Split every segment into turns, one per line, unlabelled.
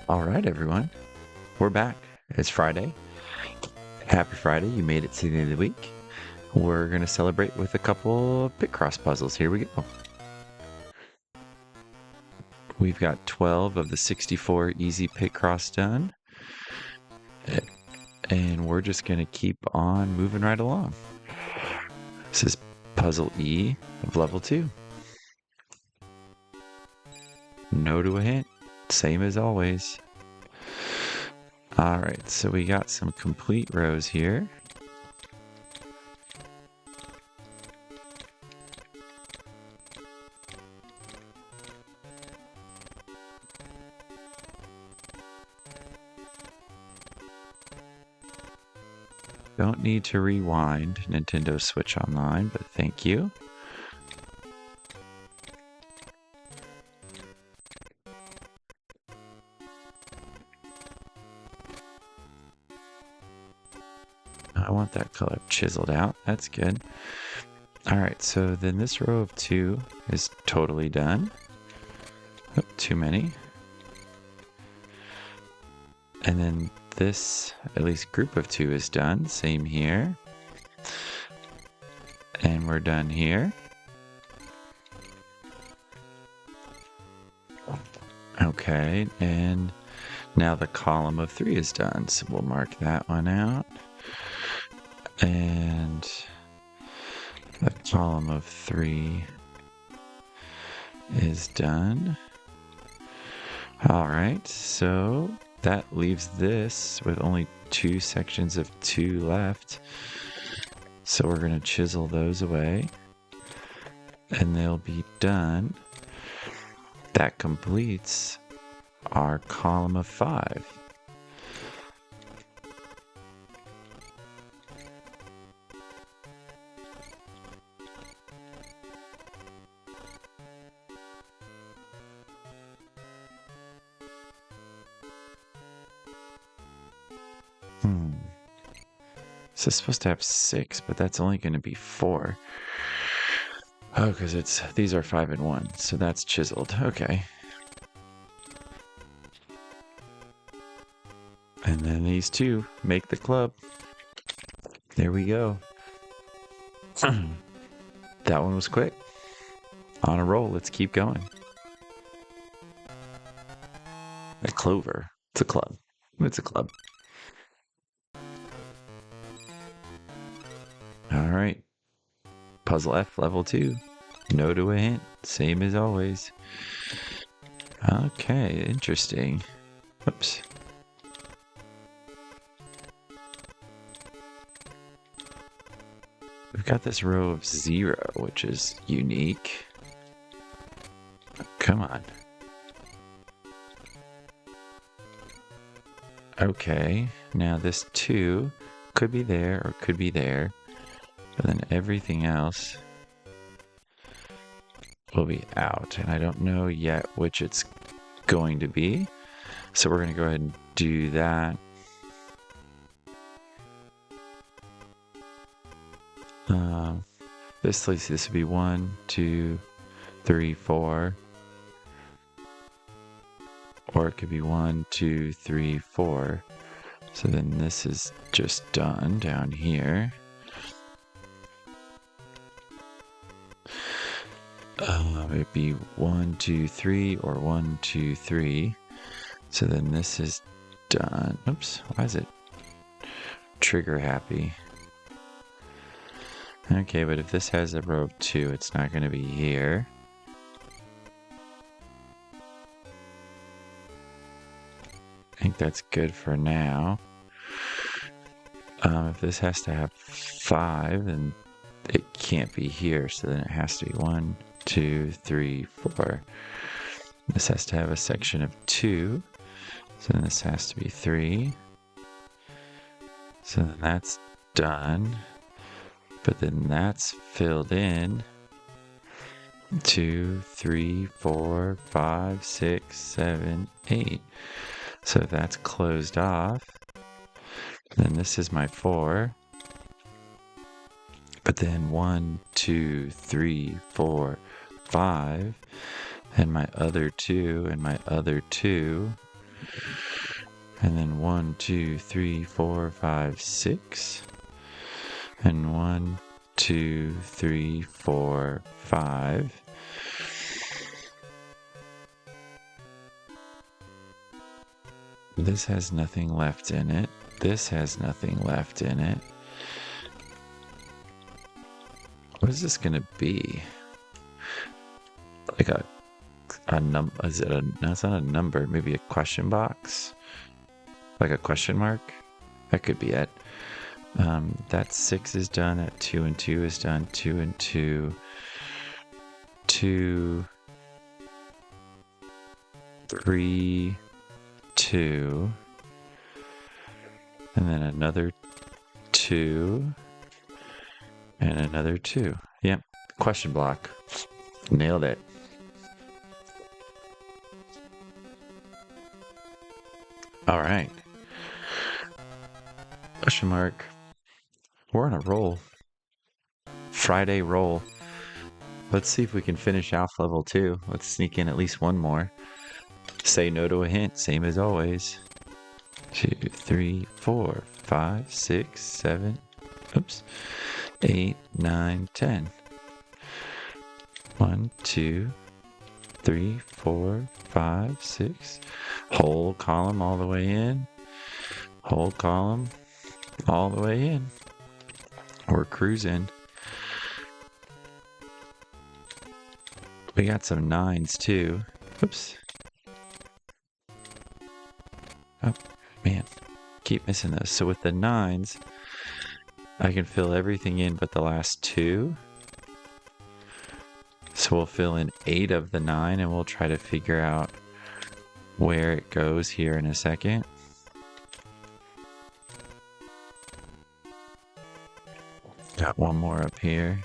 All right, everyone. We're back. It's Friday. Happy Friday. You made it to the end of the week. We're going to celebrate with a couple of Picross puzzles. Here we go. We've got 12 of the 64 easy Picross done. And we're just going to keep on moving right along. This is Puzzle E of Level 2. No to a hint. Same as always. All right, so we got some complete rows here. Don't need to rewind Nintendo Switch Online, but thank you. I want that color chiseled out. That's good. All right, so then this row of 2 is totally done. Oh, too many. And then this, at least group of 2 is done. Same here. And we're done here. Okay, and now the column of 3 is done. So we'll mark that one out. And the column of 3 is done. All right, so that leaves this with only 2 sections of 2 left. So we're going to chisel those away, and they'll be done. That completes our column of 5. So it's supposed to have 6, but that's only going to be 4. Oh, because these are 5 and 1, so that's chiseled. Okay. And then these 2 make the club. There we go. That one was quick. On a roll. Let's keep going. A clover. It's a club. It's a club. All right. Puzzle F, level 2. No to a hint. Same as always. Okay, interesting. Whoops. We've got this row of 0, which is unique. Come on. Okay, now this 2 could be there or could be there. But then everything else will be out. And I don't know yet which it's going to be. So we're going to go ahead and do that. This would be 1, 2, 3, 4. Or it could be 1, 2, 3, 4. So then this is just done down here. It'd be 1, 2, 3, or 1, 2, 3. So then this is done. Oops, why is it trigger happy? Okay, but if this has a row of 2, it's not going to be here. I think that's good for now. If this has to have 5, then it can't be here, so then it has to be 1, 2, 3, 4. This has to have a section of 2, so then this has to be 3. So then that's done, but then that's filled in. 2, 3, 4, 5, 6, 7, 8. So that's closed off. Then this is my 4. But then 1, 2, 3, 4, 5, and my other 2, and my other 2. And then 1, 2, 3, 4, 5, 6. And 1, 2, 3, 4, 5. This has nothing left in it. This has nothing left in it. What is this gonna be? Like a number? Is it a? No, it's not a number. Maybe a question box. Like a question mark. That could be it. That 6 is done. That 2 and 2 is done. 2 and 2. 2. 3. 2. And then another 2. And another 2. Yep. Question block. Nailed it. All right. Question mark. We're on a roll. Friday roll. Let's see if we can finish off level 2. Let's sneak in at least one more. Say no to a hint, same as always. 2, 3, 4, 5, 6, 7, oops, 8, 9, 10. 1, 2, 3, 4, 5, 6. Whole column all the way in. Whole column all the way in. We're cruising. We got some 9s too. Oops. Oh, man. Keep missing those. So with the 9s, I can fill everything in but the last 2. So we'll fill in 8 of the 9 and we'll try to figure out where it goes here in a second. Got one more up here.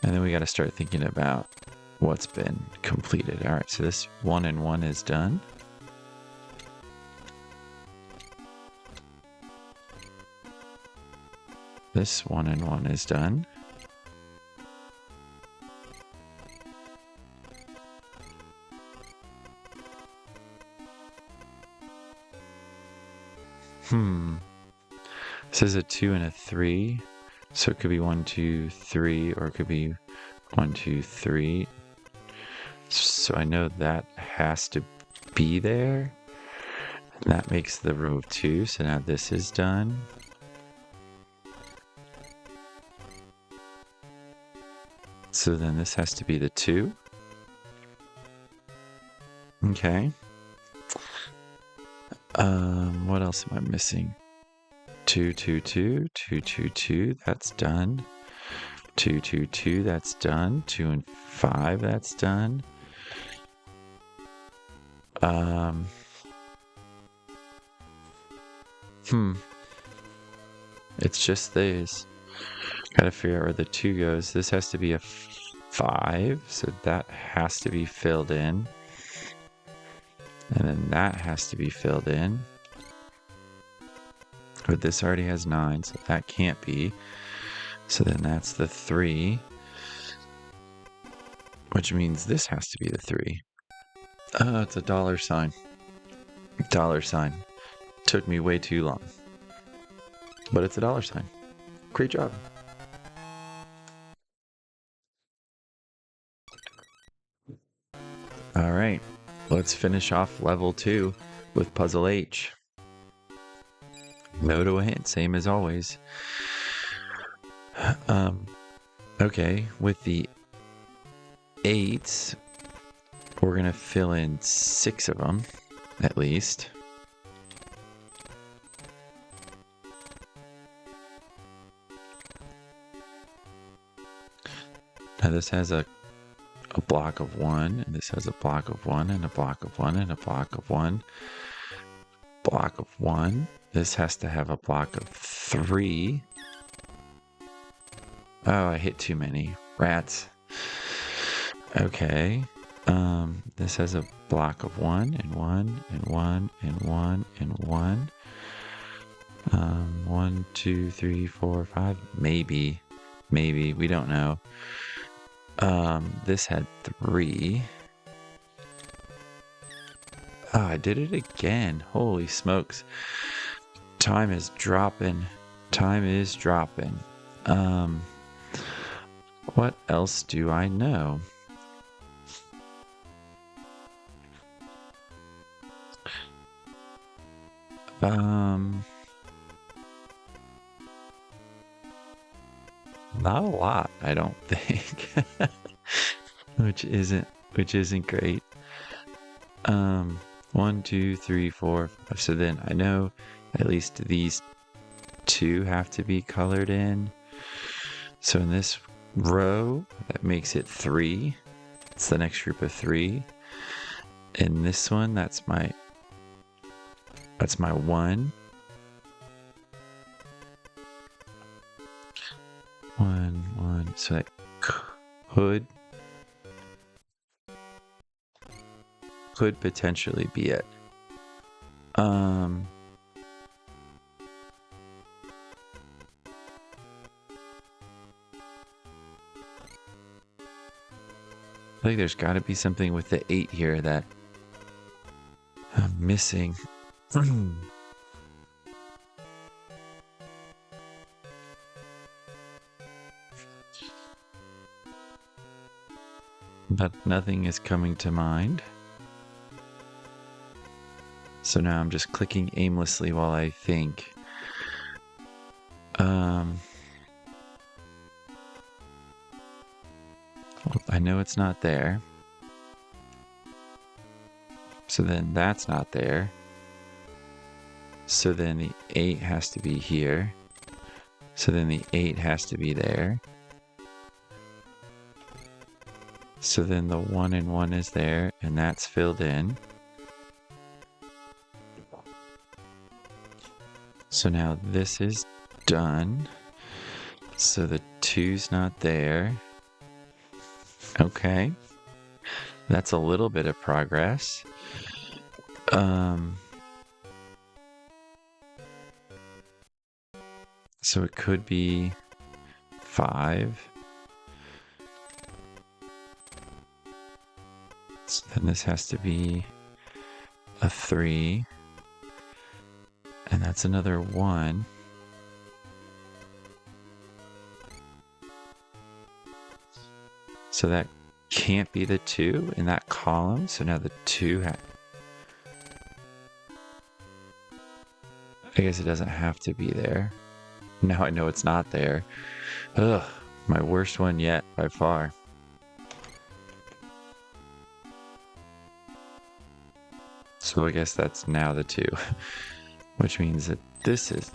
And then we got to start thinking about what's been completed. All right, so this 1 and 1 is done. This 1 and 1 is done. This is a 2 and a 3. So it could be 1, 2, 3, or it could be 1, 2, 3. So I know that has to be there. And that makes the row of 2. So now this is done. So then this has to be the 2. Okay. What else am I missing? 2, 2, 2, 2, 2, 2, that's done. 2, 2, 2, that's done. 2 and 5, that's done. It's just these. Gotta figure out where the 2 goes. This has to be a 5, so that has to be filled in. And then that has to be filled in. But this already has 9, so that can't be. So then that's the 3. Which means this has to be the 3. It's a $sign. $sign. Took me way too long. But it's a $sign. Great job. All right, let's finish off level 2 with Puzzle H. No to a hint, same as always. Okay, with the 8s, we're gonna fill in 6 of them, at least. Now this has a block of 1, and this has a block of 1, and a block of 1, and a block of 1. Block of 1. This has to have a block of 3. Oh, I hit too many. Rats. Okay. This has a block of 1, and 1, and 1, and 1, and 1. 1, 2, 3, 4, 5. Maybe. Maybe. We don't know. This had 3. Oh, I did it again. Holy smokes. Time is dropping. Time is dropping. What else do I know? Not a lot, I don't think. which isn't great. 1, 2, 3, 4, 5. So then I know at least these two have to be colored in. So in this row, that makes it 3. It's the next group of 3. In this one, that's my 1. 1. So that could potentially be it. I think there's got to be something with the 8 here that I'm missing. But nothing is coming to mind. So now I'm just clicking aimlessly while I think. I know it's not there. So then that's not there. So then the 8 has to be here. So then the 8 has to be there. So then the 1 and 1 is there, and that's filled in. So now this is done. So the 2's not there. Okay. That's a little bit of progress. So it could be 5. So then this has to be a 3. And that's another 1. So that can't be the 2 in that column. So now the 2 I guess it doesn't have to be there. Now I know it's not there. Ugh, my worst one yet by far. So I guess that's now the 2, which means that this is...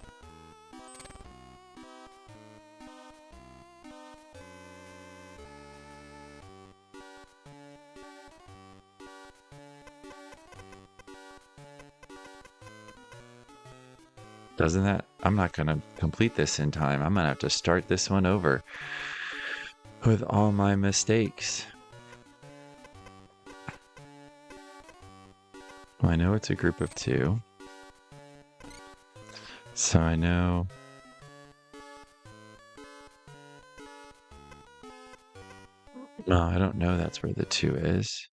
Doesn't that... I'm not going to complete this in time. I'm going to have to start this one over with all my mistakes. Well, I know it's a group of 2. So I know... No, I don't know that's where the 2 is.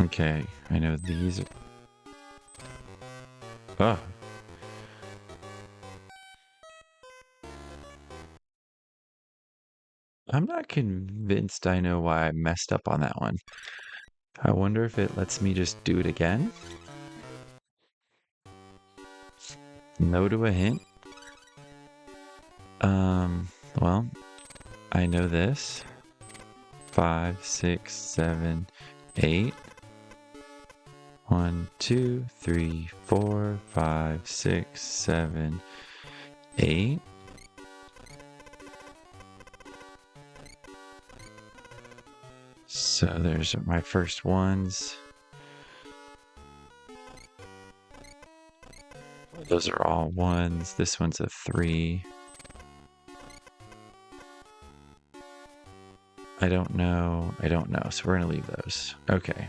Okay, I know these... Oh. I'm not convinced I know why I messed up on that one. I wonder if it lets me just do it again? No to a hint? Well, I know this. 5, 6, 7, 8. 1, 2, 3, 4, 5, 6, 7, 8. So there's my first ones. Those are all 1s. This one's a 3. I don't know. So we're gonna leave those. Okay.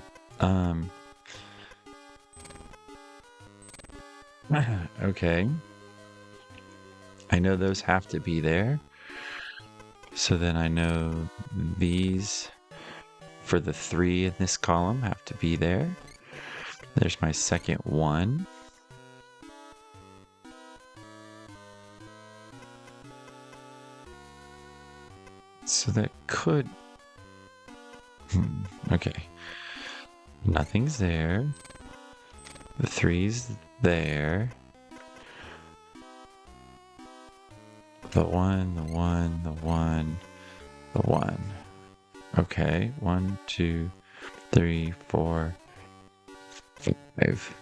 Okay. I know those have to be there. So then I know these for the 3 in this column have to be there. There's my second 1. So that could... okay. Nothing's there. The 3's there. The 1, the 1, the 1, the 1. Okay, 1, 2, 3, 4, 5.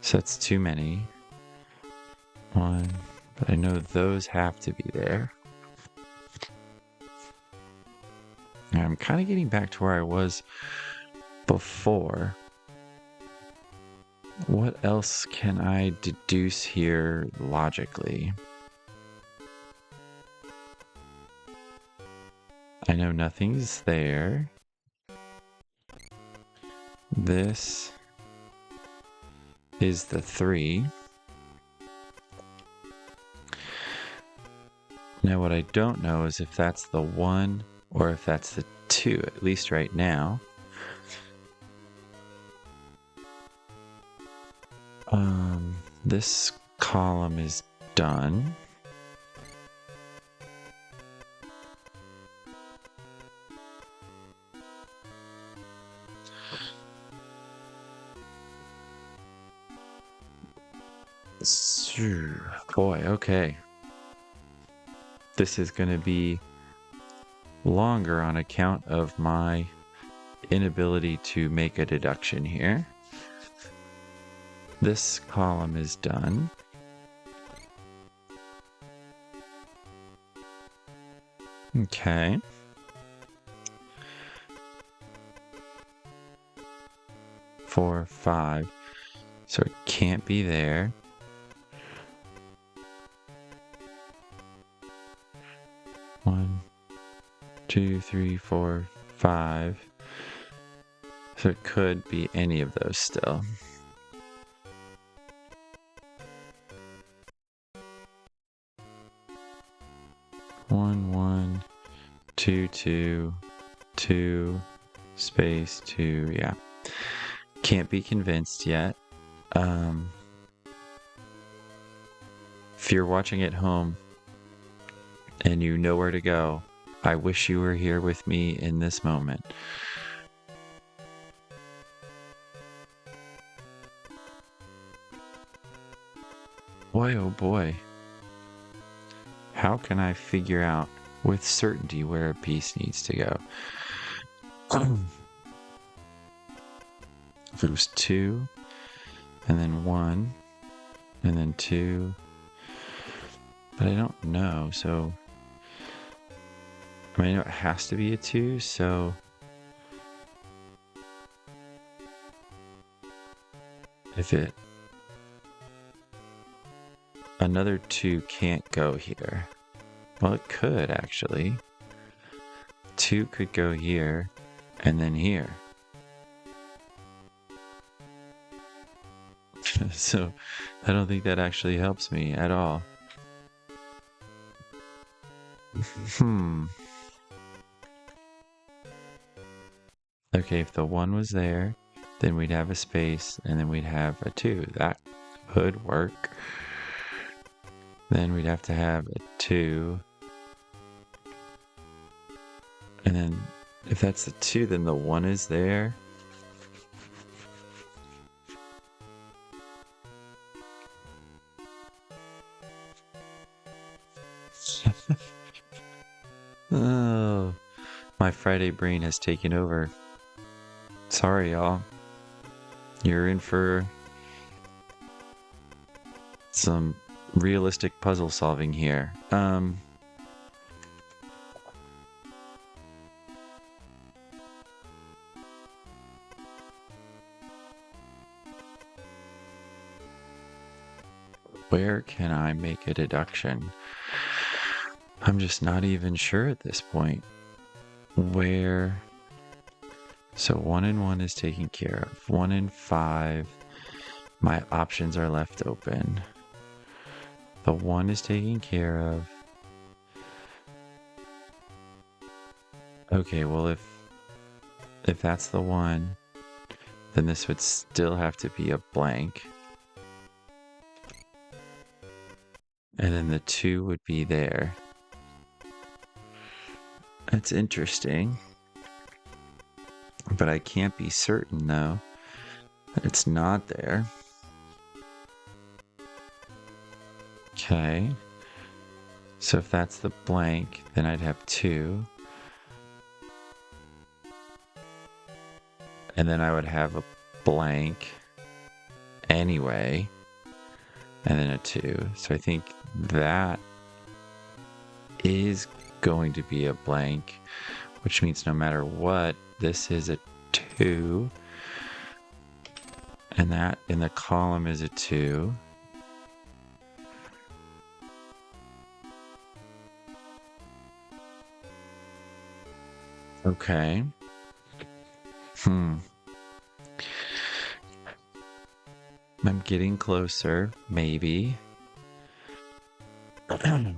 So that's too many. 1, but I know those have to be there. And I'm kind of getting back to where I was before. What else can I deduce here logically? I know nothing's there. This is the 3. Now what I don't know is if that's the 1 or if that's the 2, at least right now. This column is done. Boy, okay. This is going to be longer on account of my inability to make a deduction here. This column is done. Okay. Four, 5. So it can't be there. One, 2, 3, 4, 5. So it could be any of those still. One, 1, 2, 2, 2, space 2, yeah. Can't be convinced yet. If you're watching at home and you know where to go, I wish you were here with me in this moment. Boy, oh boy. How can I figure out with certainty where a piece needs to go? If it was 2, and then 1, and then 2, but I don't know, so I mean, I know it has to be a 2, so if it... Another 2 can't go here. Well, it could, actually. 2 could go here, and then here. So, I don't think that actually helps me at all. Okay, if the 1 was there, then we'd have a space, and then we'd have a 2. That could work. Then we'd have to have a 2. And then, if that's the 2, then the 1 is there. Oh, my Friday brain has taken over. Sorry, y'all. You're in for some realistic puzzle solving here. Where can I make a deduction? I'm just not even sure at this point. Where... So 1 and 1 is taken care of. 1 and 5, my options are left open. The 1 is taken care of. Okay, well, if that's the one, then this would still have to be a blank. And then the 2 would be there. That's interesting. But I can't be certain, though, that it's not there. Okay. So if that's the blank, then I'd have 2. And then I would have a blank anyway. And then a 2. So I think that is going to be a blank, which means no matter what, this is a 2. And that in the column is a 2. Okay. I'm getting closer, maybe. Well,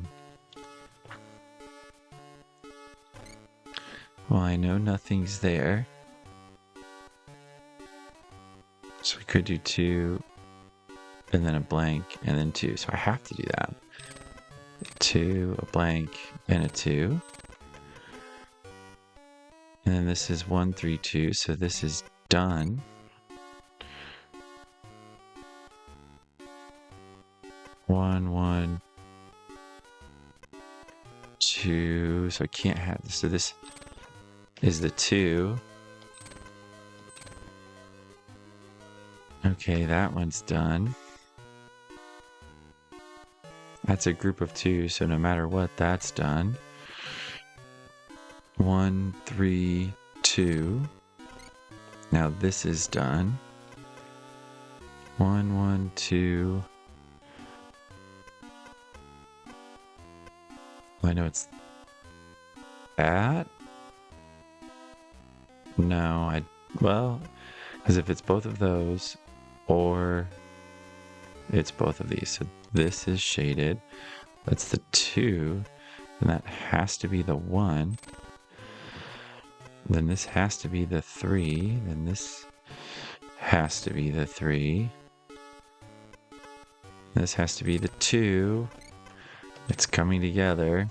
I know nothing's there. So we could do 2, and then a blank, and then 2. So I have to do that. 2, a blank, and a 2. And then this is 1, 3, 2, so this is done. 1, 1, 2, so I can't have this. So this is the 2. Okay, that one's done. That's a group of 2, so no matter what, that's done. 1, 3, 2. Now this is done. 1, 1, 2. Well, I know it's that. No, well, because if it's both of those, or it's both of these. So this is shaded. That's the 2. And that has to be the 1. Then this has to be the 3. Then this has to be the 3. This has to be the 2. It's coming together.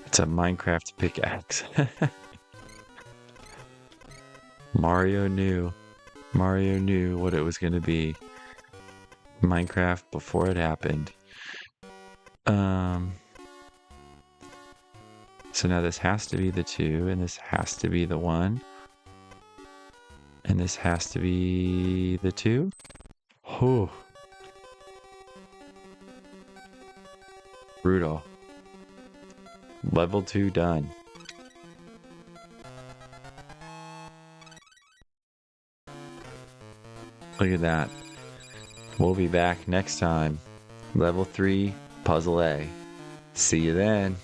It's a Minecraft pickaxe. Mario knew what it was going to be. Minecraft before it happened. So now this has to be the 2, and this has to be the 1. And this has to be the 2. Oh. Brutal. Level 2 done. Look at that. We'll be back next time. Level 3, Puzzle A. See you then.